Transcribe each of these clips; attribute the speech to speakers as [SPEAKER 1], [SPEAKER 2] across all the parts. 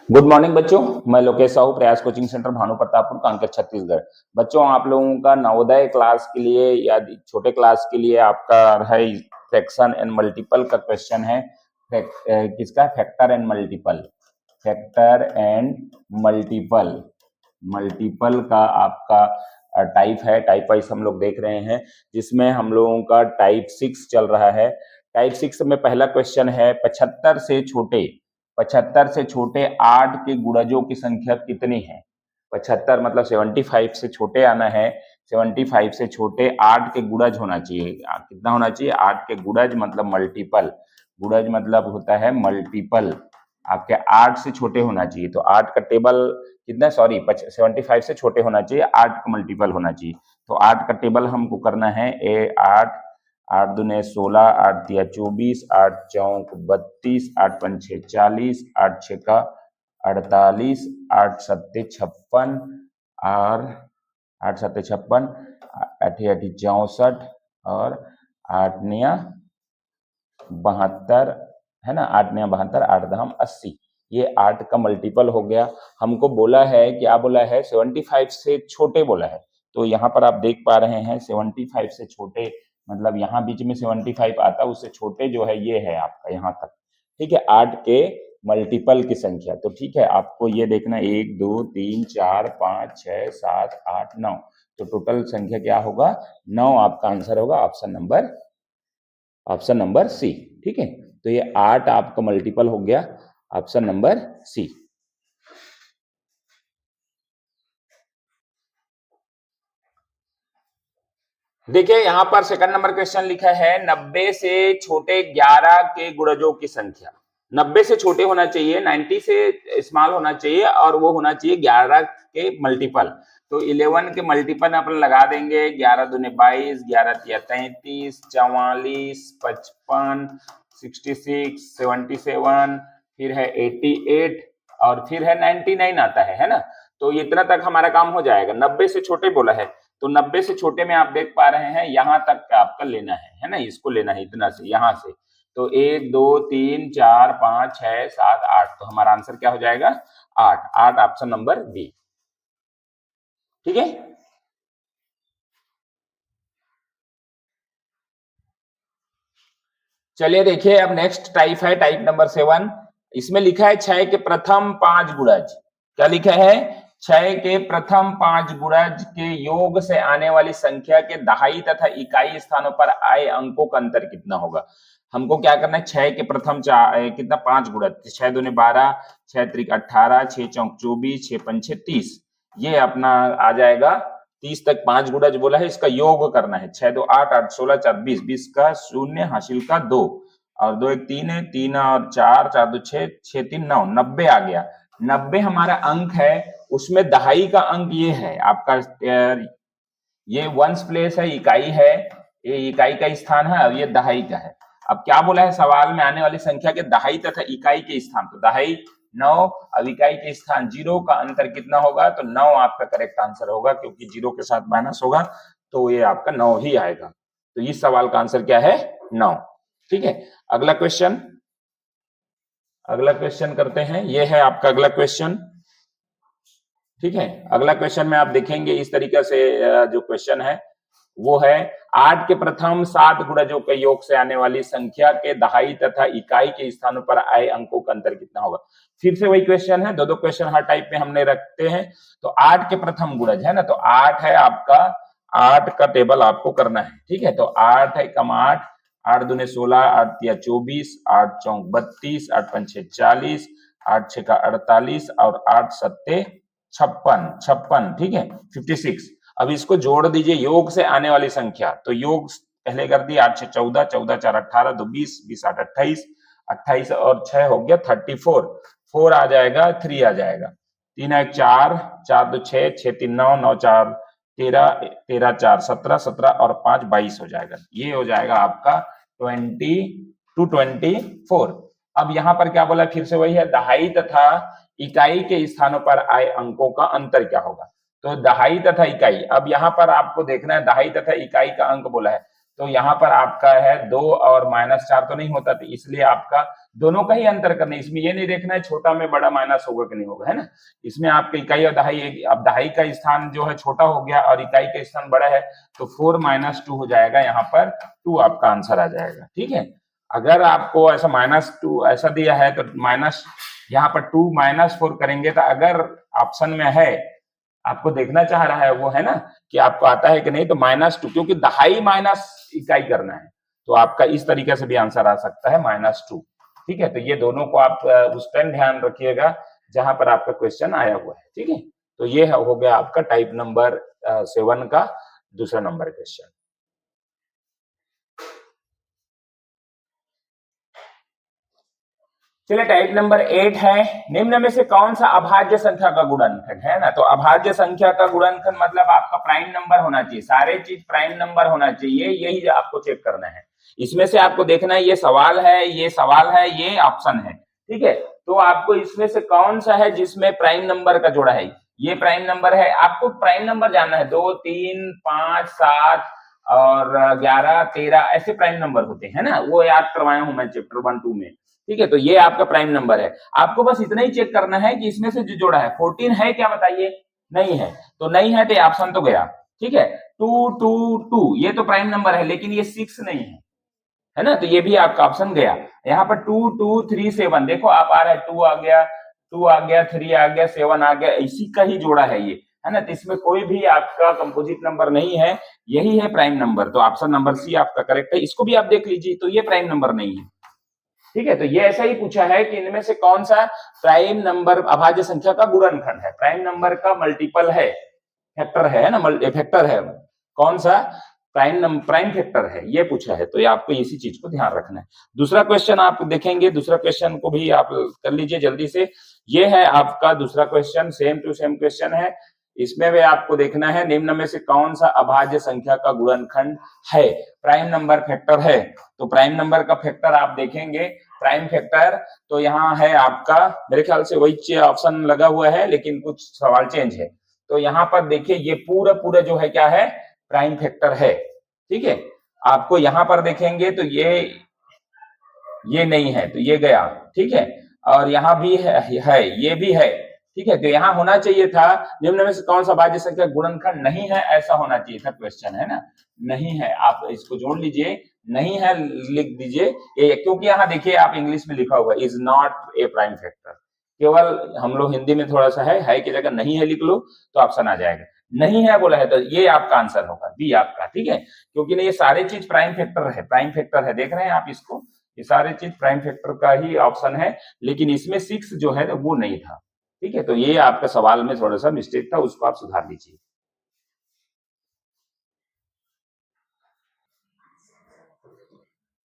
[SPEAKER 1] Good morning बच्चों, मैं लोकेश साहू, प्रयास कोचिंग सेंटर भानु प्रतापपुर, कांकेर, छत्तीसगढ़। बच्चों, आप लोगों का नवोदय क्लास के लिए या छोटे क्लास के लिए आपका है फ्रैक्शन एंड मल्टीपल का क्वेश्चन है। किसका? Factor and multiple. Factor and multiple multiple का आपका टाइप है। टाइप वाइज हम लोग देख रहे हैं, जिसमें हम लोगों का टाइप 6 चल रहा है। टाइप 6 में पहला क्वेश्चन है 75 से छोटे 8 के गुणजों की संख्या कितनी है। 75 मतलब 75 से छोटे आना है। 75 से छोटे 8 के गुणज होना चाहिए। कितना होना चाहिए? 8 के गुणज मतलब मल्टीपल। गुणज मतलब होता है मल्टीपल। आपके 8 से छोटे होना चाहिए, तो 8 का टेबल कितना? 75 से छोटे होना चाहिए, 8 का मल्टीपल होना चाहिए। तो 8 का टेबल हमको करना है। 8 8 दूने 16, 8 तिया 24, 8 चौक 32, 8 पंचे 40, 8 छक्का 48, 8 सत्ते 56 और 8 सत्ते 56, 8 8 64 और 8 निया 72 है ना। 8 निया 72, 8 दहम 80। ये 8 का मल्टीपल हो गया। हमको बोला है, क्या बोला है? 75 से छोटे बोला है। तो यहाँ पर आप देख पा रहे हैं 75 से छोटे मतलब यहाँ बीच में 75 आता है, उससे छोटे जो है ये है आपका यहाँ तक। ठीक है, 8 के मल्टीपल की संख्या। तो ठीक है, आपको ये देखना 1 2 3 4 5 6 7 8 9, तो टोटल संख्या क्या होगा? 9 आपका आंसर होगा, ऑप्शन नंबर सी। ठीक है, तो ये 8 आपका मल्टीपल हो गया, ऑप्शन नंबर सी। देखिए यहाँ पर सेकंड नंबर क्वेश्चन लिखा है 90 से छोटे 11 के गुणजों की संख्या। 90 से छोटे होना चाहिए, 90 से स्मॉल होना चाहिए और वो होना चाहिए 11 के मल्टीपल। तो 11 के मल्टीपल अपन लगा देंगे। 11 दूने 22, 11 तिया 33, 44, 55, 66, 77, फिर है 88 और फिर है 99 आता है ना। तो इतना तक हमारा काम हो जाएगा। 90 से छोटे बोला है, तो 90 से छोटे में आप देख पा रहे हैं यहाँ तक का आपका लेना है ना। इसको लेना है इतना से, यहाँ से। तो 1 2 3 4 5 6 7 8, तो हमारा आंसर क्या हो जाएगा? 8। 8 ऑप्शन नंबर बी। ठीक है, चलिए देखिए अब नेक्स्ट टाइप है टाइप नंबर 7। इसमें लिखा है 6 के प्रथम 5 गुणज। क्या लिखा है? 6 के प्रथम 5 गुणज के योग से आने वाली संख्या के दहाई तथा इकाई स्थानों पर आए अंकों का अंतर कितना होगा। हमको क्या करना है? 6 के प्रथम कितना? 5 गुणज। 6 दूने 12, 6 त्रिक 18, 6 चौक 24, 6 पंचे 30। ये अपना आ जाएगा 30 तक 5 गुणज बोला है, इसका योग करना है। 6 2 8, 8 16, 4 20, 20 का 0 हासिल का 2 और 2 1 3 है, 3 और 4, 4 2 6, 6 3 9, 90 आ गया। 90 हमारा अंक है, उसमें दहाई का अंक ये है आपका, ये वंस प्लेस है, इकाई है, ये इकाई का स्थान है और ये दहाई का है। अब क्या बोला है सवाल में? आने वाली संख्या के दहाई तथा इकाई के स्थान। तो दहाई 9, अब इकाई के स्थान 0 का अंतर कितना होगा? तो 9 आपका करेक्ट आंसर होगा, क्योंकि 0 के साथ माइनस होगा तो ये आपका 9 ही आएगा। तो इस सवाल का आंसर क्या है? 9। ठीक है, अगला क्वेश्चन करते हैं। ये है आपका अगला क्वेश्चन। ठीक है, अगला क्वेश्चन में आप देखेंगे इस तरीके से जो क्वेश्चन है वो है 8 के प्रथम 7 गुणजों के योग से आने वाली संख्या के दहाई तथा इकाई के स्थानों पर आए अंकों का अंतर कितना होगा। फिर से वही क्वेश्चन है, दो क्वेश्चन हर टाइप में हमने रखते हैं। तो 8 के प्रथम गुणज है ना, तो 8 है आपका, 8 का टेबल आपको करना है। ठीक है, तो 8 है कम 8, 8 दूने 16, 8 तिया 24, 8 चौक 32, 8 पंचे 40, 8 छक्का 48 और 8 सत्ते 56। ठीक है, 56। अब इसको जोड़ दीजिए योग से आने वाली संख्या। तो योग पहले कर दिए, 8 6 14, 14 4 18, 2 20, 20 8 28, 28 और 6 हो गया 34। 4 आ जाएगा, 3 आ जाएगा, 3 1 4, 4 2 6, 6 3 9, 9 4 13, 13 4 17, 17 और 5 22 हो जाएगा। ये हो जाएगा आपका 24। अब यहाँ पर क्या बोला? फिर से वही है, दहाई तथा इकाई के स्थानों पर आए अंकों का अंतर क्या होगा। तो दहाई तथा इकाई, अब यहाँ पर आपको देखना है दहाई तथा इकाई का अंक बोला है। तो यहाँ पर आपका है 2 और -4 तो नहीं होता, तो इसलिए आपका दोनों का ही अंतर करना है। इसमें ये नहीं देखना है छोटा में बड़ा माइनस होगा कि नहीं होगा, है ना। इसमें आपका इकाई और दहाई, अब दहाई का स्थान जो है छोटा हो गया और इकाई का स्थान बड़ा है, तो 4 - 2 हो जाएगा, यहाँ पर 2 आपका आंसर आ जाएगा। ठीक है, अगर आपको ऐसा -2 ऐसा दिया है तो माइनस यहाँ पर 2 - 4 करेंगे, तो अगर ऑप्शन में है आपको देखना चाह रहा है वो, है ना, कि आपको आता है कि नहीं, तो -2, क्योंकि दहाई माइनस इकाई करना है, तो आपका इस तरीके से भी आंसर आ सकता है -2। ठीक है, तो ये दोनों को आप उस टाइम ध्यान रखिएगा जहां पर आपका क्वेश्चन आया हुआ है। ठीक है, तो ये हो गया आपका टाइप नंबर 7 का दूसरा नंबर क्वेश्चन। चलिए टाइप नंबर 8 है, निम्न में से कौन सा अभाज्य संख्या का गुणनखंड है ना। तो अभाज्य संख्या का गुणनखंड मतलब आपका प्राइम नंबर होना चाहिए, सारे चीज प्राइम नंबर होना चाहिए, यही आपको चेक करना है। इसमें से आपको देखना है ये सवाल है, ये सवाल है, ये ऑप्शन है। ठीक है, तो आपको इसमें से कौन सा है जिसमें प्राइम नंबर का जोड़ा है, ये प्राइम नंबर है। आपको प्राइम नंबर जानना है, 2, 3, 5, 7 और 11, 13 ऐसे प्राइम नंबर होते हैं ना, वो याद करवाया हूं मैं चैप्टर 1, 2 में। ठीक है, तो ये आपका प्राइम नंबर है। आपको बस इतना ही चेक करना है कि इसमें से जो जोड़ा है 14 है क्या, बताइए। नहीं है, तो नहीं है तो ऑप्शन तो गया। ठीक है, 2, 2, 2 ये तो प्राइम नंबर है, लेकिन ये 6 नहीं है ना, तो ये भी आपका ऑप्शन गया। यहाँ पर 2, 2, 3, 7 देखो आप आ रहा है, 2 आ गया, 2 आ गया, 3 आ गया, 7 आ गया, इसी का ही जोड़ा है ये, है ना। तो इसमें कोई भी आपका कंपोजिट नंबर नहीं है, यही है प्राइम नंबर। तो ऑप्शन नंबर सी आपका करेक्ट है। इसको भी आप देख लीजिए, तो ये प्राइम नंबर नहीं है। ठीक है, तो ये ऐसा ही पूछा है कि इनमें से कौन सा प्राइम नंबर अभाज्य संख्या का गुणनखंड है, प्राइम नंबर का मल्टीपल है, फैक्टर है ना, फैक्टर है, कौन सा प्राइम फैक्टर है, ये पूछा है। तो ये आपको इसी चीज को ध्यान रखना है। दूसरा क्वेश्चन आप देखेंगे, दूसरा क्वेश्चन को भी आप कर लीजिए जल्दी से। ये है आपका दूसरा question, same to same question है। इसमें भी आपको देखना है निम्न में से कौन सा अभाज्य संख्या का गुणनखंड है, प्राइम नंबर फैक्टर है। तो प्राइम नंबर का फैक्टर आप देखेंगे, प्राइम फैक्टर तो यहाँ है आपका, मेरे ख्याल से वही ऑप्शन लगा हुआ है, लेकिन कुछ सवाल चेंज है। तो यहाँ पर देखिए ये पूरा पूरा जो है क्या है, प्राइम फैक्टर है। ठीक है, आपको यहाँ पर देखेंगे तो ये नहीं है, तो ये गया। ठीक है, और यहाँ भी है, ये भी है। ठीक है, तो यहाँ होना चाहिए था निम्न में से कौन सा अभाज्य संख्या गुणनखंड नहीं है, ऐसा होना चाहिए था क्वेश्चन, है ना। नहीं है, आप इसको जोड़ लीजिए, नहीं है लिख दीजिए, क्योंकि यहाँ देखिए आप इंग्लिश में लिखा हुआ is not a prime factor. केवल हम लोग हिंदी में थोड़ा सा है की जगह नहीं है लिख लो तो ऑप्शन आ जाएगा। नहीं है बोला है तो ये आपका आंसर होगा, बी आपका। ठीक है, क्योंकि ना ये सारे चीज प्राइम फैक्टर है, प्राइम फैक्टर है, देख रहे हैं आप इसको, ये सारे चीज प्राइम फैक्टर का ही ऑप्शन है, लेकिन इसमें 6 जो है वो नहीं था। ठीक है, तो ये आपका सवाल में थोड़ा सा मिस्टेक था, उसको आप सुधार लीजिए।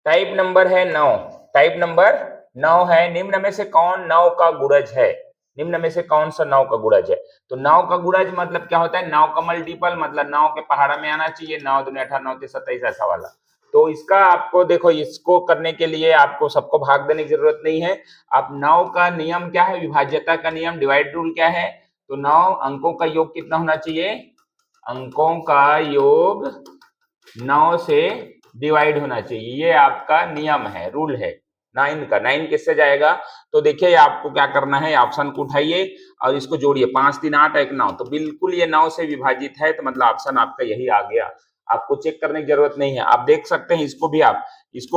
[SPEAKER 1] टाइप नंबर है 9, टाइप नंबर 9 है, निम्न में से कौन 9 का गुणज है, निम्न में से कौन सा 9 का गुणज है। तो 9 का गुणज मतलब क्या होता है, 9 का मल्टीपल, मतलब 9 के पहाड़ा में आना चाहिए, 9 दूनी 18, 9 तीन 27 ऐसा वाला। तो इसका आपको देखो, इसको करने के लिए आपको सबको भाग देने की जरूरत नहीं है। आप 9 का नियम क्या है, विभाज्यता का नियम, डिवाइड रूल क्या है, तो 9 अंकों का योग कितना होना चाहिए, अंकों का योग 9 से डिवाइड होना चाहिए, ये आपका नियम है, रूल है 9 का। 9 किससे जाएगा, तो देखिए आपको क्या करना है, ऑप्शन को उठाइए और इसको जोड़िए, 5, 3, 8, 1, 9, तो बिल्कुल ये 9 से विभाजित है, तो मतलब ऑप्शन आपका यही आ गया। आपको चेक करने की जरूरत नहीं है, आप देख सकते हैं, इसको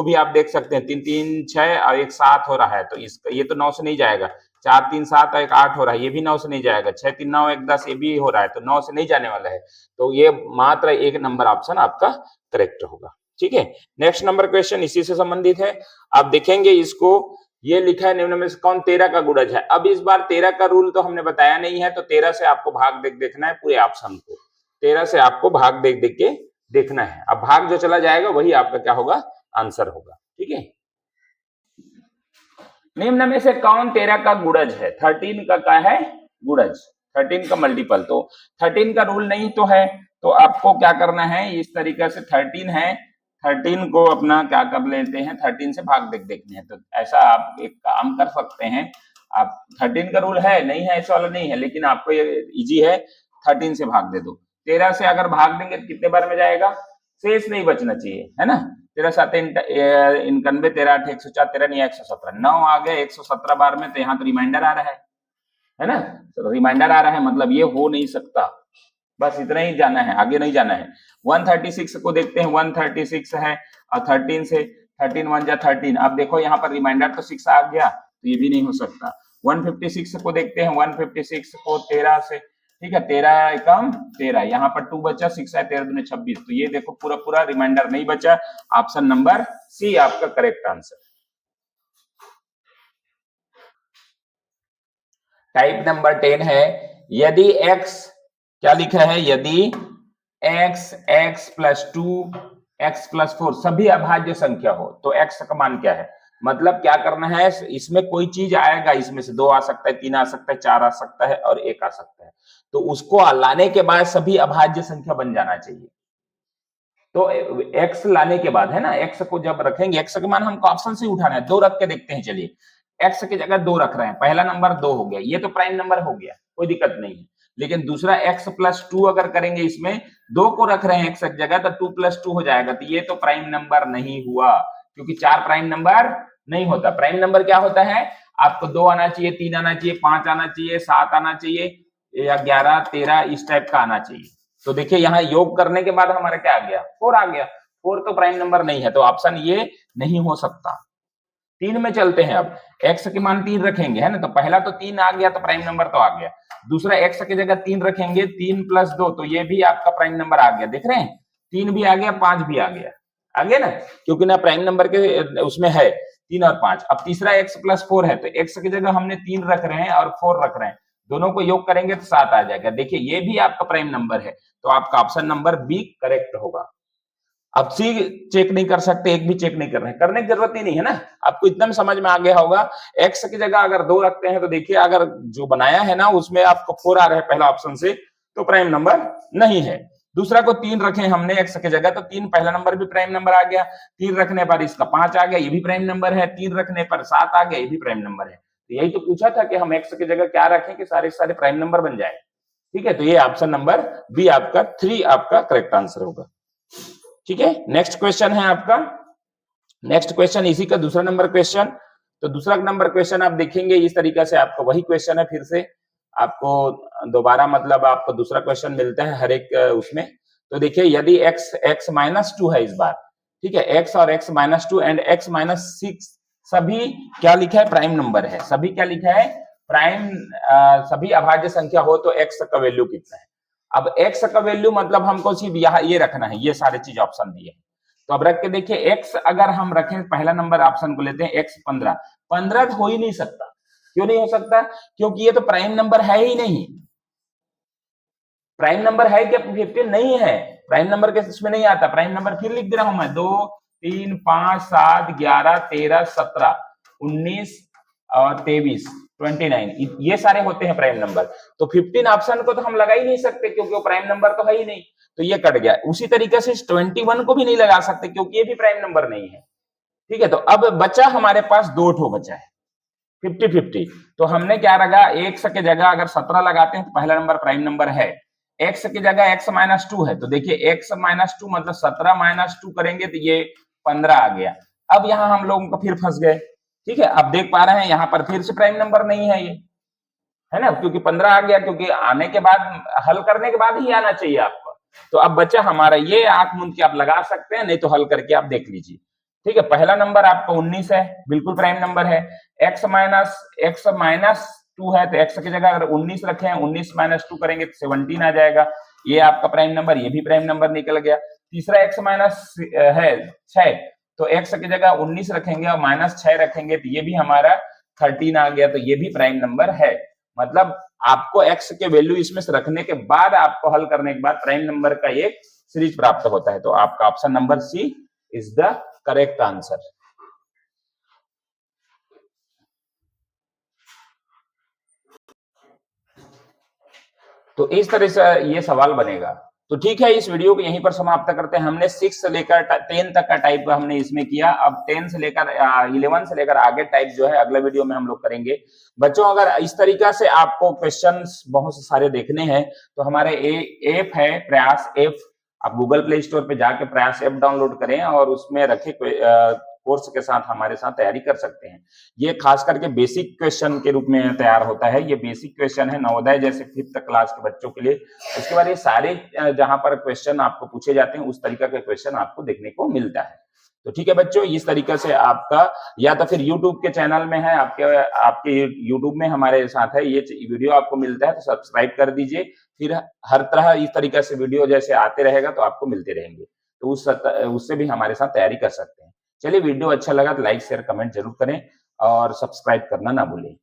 [SPEAKER 1] भी आप देख सकते हैं, 3, 3, 6 और 1, 7 हो रहा है, तो इसका ये तो 9 से नहीं जाएगा। 4, 3, 7 और 1, 8 हो रहा है, ये भी 9 से नहीं जाएगा। 6, 3, 9, 1, 10 ये भी हो रहा है, तो 9 से नहीं जाने वाला है। तो ये मात्र एक नंबर ऑप्शन आपका करेक्ट होगा। ठीक है, नेक्स्ट नंबर क्वेश्चन इसी से संबंधित है। आप देखेंगे इसको, ये लिखा है निम्न में से कौन 13 का गुणज है। अब इस बार 13 का रूल तो हमने बताया नहीं है, तो 13 से आपको भाग देखना है पूरे ऑप्शन को, 13 से आपको भाग देख के देखना है। अब भाग जो चला जाएगा वही आपका क्या होगा, आंसर होगा। ठीक है, निम्न में से कौन 13 का गुणज है, 13 का क्या है गुणज, 13 का मल्टीपल। तो 13 का रूल नहीं तो है, तो आपको क्या करना है, इस तरीके से 13 है, 13 को अपना क्या कर लेते हैं, 13 से भाग देखने हैं। तो ऐसा आप एक काम कर सकते हैं, आप 13 का रूल है नहीं है, ऐसा वाला नहीं है, लेकिन आपको ये इजी है, 13 से भाग दे दो। 13 से अगर भाग देंगे तो कितने बार में जाएगा, शेष नहीं बचना चाहिए, है ना। 13 7 91, 13 8 104, 13 नहीं 117, 9 आ गए 117 बार में, तो यहाँ तो रिमाइंडर आ रहा है ना। तो रिमाइंडर आ रहा है मतलब ये हो नहीं सकता, बस इतना ही जाना है, आगे नहीं जाना है। 136 को देखते हैं, 136 है और 13 से 13 1 जा 13। अब देखो यहाँ पर रिमाइंडर तो 6 आ गया, तो ये भी नहीं हो सकता। 156 को देखते हैं, 156 को 13 से, ठीक है, 13 एकम 13, यहाँ पर 2 बचा, 6 है 13 दूनी 26, तो ये देखो पूरा पूरा रिमाइंडर नहीं बचा। ऑप्शन नंबर सी आपका करेक्ट आंसर। टाइप नंबर 10 है, यदि x, क्या लिखा है, यदि x, x plus 2, x plus 4 सभी अभाज्य संख्या हो तो x का मान क्या है। मतलब क्या करना है, इसमें कोई चीज आएगा, इसमें से 2 आ सकता है, 3 आ सकता है, 4 आ सकता है और 1 आ सकता है, तो उसको लाने के बाद सभी अभाज्य संख्या बन जाना चाहिए। तो x लाने के बाद, है ना, x को जब रखेंगे, x का मान हमको ऑप्शन से उठाना है, 2 रख के देखते हैं। चलिए, x की जगह 2 रख रहे हैं, पहला नंबर 2 हो गया, ये तो प्राइम नंबर हो गया, कोई दिक्कत नहीं है। लेकिन दूसरा x प्लस 2 अगर करेंगे, इसमें 2 को रख रहे हैं x की जगह, तो 2 प्लस 2 हो जाएगा, तो ये तो प्राइम नंबर नहीं हुआ, क्योंकि 4 प्राइम नंबर नहीं होता। प्राइम नंबर क्या होता है, आपको 2 आना चाहिए, 3 आना चाहिए, 5 आना चाहिए, 7 आना चाहिए, या 11 13 इस टाइप का आना चाहिए। तो देखिए यहाँ योग करने के बाद हमारा क्या आ गया, 4 आ गया, 4 तो प्राइम नंबर नहीं है, तो ऑप्शन ये नहीं हो सकता। 3 में चलते हैं, अब x के मान 3 रखेंगे, है ना, तो पहला तो 3 आ गया, तो प्राइम नंबर तो आ गया। दूसरा x की जगह 3 रखेंगे, 3 प्लस 2, तो ये भी आपका प्राइम नंबर आ गया, देख रहे हैं, 3 भी आ गया, 5 भी आ गया, ना, क्योंकि ना प्राइम नंबर के उसमें है 3 और 5। अब तीसरा x प्लस 4 है, तो x की जगह हमने 3 रख रहे हैं और 4 रख रहे हैं, दोनों को योग करेंगे तो 7 आ जाएगा। देखिए ये भी आपका प्राइम नंबर है, तो आपका ऑप्शन नंबर बी करेक्ट होगा। अब सी चेक नहीं कर सकते, एक भी चेक नहीं कर रहे हैं, करने की जरूरत ही नहीं है ना, आपको एकदम समझ में आ गया होगा। x की जगह अगर 2 रखते हैं, तो देखिए अगर जो बनाया है ना उसमें आपको 4 आ रहा है पहला ऑप्शन से, तो प्राइम नंबर नहीं है। दूसरा को 3 रखे हमने x की जगह, तो 3 पहला नंबर भी प्राइम नंबर आ गया, 3 रखने पर इसका 5 आ गया, ये भी प्राइम नंबर है, 3 रखने पर 7 आ गया, ये भी प्राइम नंबर है। तो यही तो पूछा था कि हम x की जगह क्या रखें कि सारे सारे प्राइम नंबर बन जाए, ठीक है। तो ये ऑप्शन नंबर बी आपका 3 आपका करेक्ट आंसर होगा, ठीक है। नेक्स्ट क्वेश्चन है आपका, नेक्स्ट क्वेश्चन इसी का दूसरा नंबर क्वेश्चन। तो दूसरा नंबर क्वेश्चन आप देखेंगे इस तरीके से, आपका वही क्वेश्चन है, फिर से आपको दोबारा मतलब आपको दूसरा क्वेश्चन मिलता है हर एक उसमें। तो देखिए यदि x माइनस 2 है इस बार, ठीक है, x और x minus 2 and x minus 6 सभी क्या लिखा है, प्राइम नंबर है, सभी क्या लिखा है, प्राइम, सभी अभाज्य संख्या हो तो x का वैल्यू कितना है। अब x का वैल्यू मतलब हमको सिर्फ यहाँ ये रखना है, ये सारी चीज ऑप्शन दिए, तो अब रख के देखिए x अगर हम रखें, पहला नंबर ऑप्शन को लेते हैं, x 15, 15 हो ही नहीं सकता। क्यों नहीं हो सकता, क्योंकि ये तो प्राइम नंबर है ही नहीं। प्राइम नंबर है क्या 15 नहीं है, प्राइम नंबर के इसमें नहीं आता। प्राइम नंबर फिर लिख दे रहा हूं मैं, 2 3 5 7 11 13 17 19 और 23 29, ये सारे होते हैं प्राइम नंबर। तो 15 ऑप्शन को तो हम लगा ही नहीं सकते, क्योंकि वो प्राइम नंबर तो है ही नहीं, तो ये कट गया। उसी तरीके से 21 को भी नहीं लगा सकते, क्योंकि ये भी प्राइम नंबर नहीं है, ठीक है। तो अब बचा हमारे पास 2 ठो बचा है 50-50। तो हमने क्या रखा, x की जगह अगर 17 लगाते हैं तो पहला नंबर प्राइम नंबर है, x की जगह x माइनस 2 है, तो देखिए x माइनस 2 मतलब 17 माइनस 2 करेंगे तो ये 15 आ गया। अब यहाँ हम लोगों को फिर फंस गए, ठीक है। अब देख पा रहे हैं यहाँ पर फिर से प्राइम नंबर नहीं है ये, है ना, क्योंकि 15 आ गया, क्योंकि आने के बाद हल करने के बाद ही आना चाहिए आपको। तो अब बच्चा हमारा ये, आंख मूंद के आप लगा सकते हैं, नहीं तो हल करके आप देख लीजिए, ठीक है। पहला नंबर आपका 19 है, बिल्कुल प्राइम नंबर है। x माइनस 2 है, तो x की जगह अगर 19 रखे हैं, 19 माइनस 2 करेंगे तो 17 आ जाएगा, ये आपका प्राइम नंबर, ये भी प्राइम नंबर निकल गया। तीसरा x माइनस है 6, तो x की जगह 19 रखेंगे और माइनस 6 रखेंगे, तो ये भी हमारा 13 आ गया, तो ये भी प्राइम नंबर है। मतलब आपको x के वैल्यू इसमें से रखने के बाद, आपको हल करने के बाद प्राइम नंबर का एक सीरीज प्राप्त होता है। तो आपका option number C is the correct answer. तो इस तरह से ये सवाल बनेगा। तो ठीक है, इस वीडियो को यहीं पर समाप्त करते हैं। हमने 6 से लेकर 10 तक का टाइप हमने इसमें किया। अब 10 से लेकर 11 से लेकर आगे टाइप जो है अगला वीडियो में हम लोग करेंगे। बच्चों अगर इस तरीका से आपको क्वेश्चंस बहुत सारे देखने हैं, तो हमारे एफ है प्रयास, एफ आप गूगल प्ले स्टोर पे जाके प्रयास ऐप डाउनलोड करें और उसमें रखे कोर्स के साथ हमारे साथ तैयारी कर सकते हैं। ये खास करके बेसिक क्वेश्चन के रूप में तैयार होता है। ये बेसिक क्वेश्चन है नवोदय जैसे 5th क्लास के बच्चों के लिए। उसके बाद ये सारे जहां पर क्वेश्चन आपको पूछे जाते हैं उस तरीका के क्वेश्चन आपको देखने को मिलता है। तो ठीक है बच्चों, इस तरीके से आपका या तो फिर यूट्यूब के चैनल में है, आपके आपके यूट्यूब में हमारे साथ है, ये वीडियो आपको मिलता है तो सब्सक्राइब कर दीजिए। फिर हर तरह इस तरीके से वीडियो जैसे आते रहेगा तो आपको मिलते रहेंगे, तो उससे भी हमारे साथ तैयारी कर सकते हैं। चलिए, वीडियो अच्छा लगा तो लाइक शेयर कमेंट जरूर करें और सब्सक्राइब करना ना भूलें।